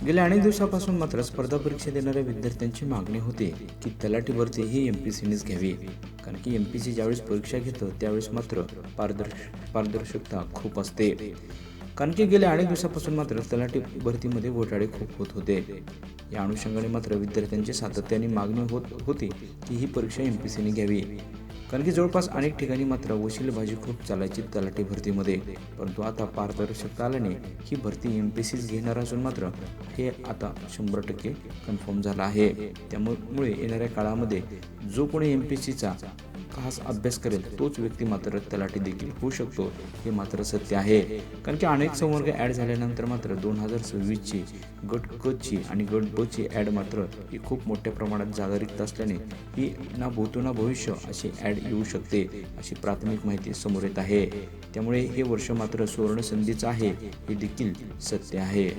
गेल्या अनेक दिवसापासून मात्र स्पर्धा परीक्षा देणाऱ्या विद्यार्थ्यांची मागणी होते की तलाठी भरती ही MPSCनेच घ्यावी, कारण की MPSC ज्यावेळेस परीक्षा घेतं त्यावेळेस मात्र पारदर्शकता खूप असते. कारण की गेल्या अनेक दिवसापासून मात्र तलाठी भरतीमध्ये घोटाळे खूप होत होते. या अनुषंगाने मात्र विद्यार्थ्यांची सातत्याने मागणी होती की ही परीक्षा MPSCने घ्यावी, कारण की जवळपास अनेक ठिकाणी मात्र वशिलेबाजी खूप चालायची तलाठी भरतीमध्ये. परंतु आता पारदर्शकता आल्याने ही भरती MPSCच घेणार असून मात्र हे आता 100% कन्फर्म झालं आहे. त्यामुळे येणाऱ्या काळामध्ये जो कोणी MPSCचा खास अभ्यास करेल तोच व्यक्ती मात्र तलाठी देखील होऊ शकतो, हे मात्र सत्य आहे. कारण की अनेक संवर्ग ॲड झाल्यानंतर मात्र 2026ची गट क ची आणि गट ब ची ॲड मात्र ही खूप मोठ्या प्रमाणात जागा रिक्त असल्याने ही ना भूतो ना भविष्य अशी ॲड येऊ शकते, अशी प्राथमिक माहिती समोर येत आहे. त्यामुळे हे वर्ष मात्र सुवर्ण संधीचं आहे, हे देखील सत्य आहे.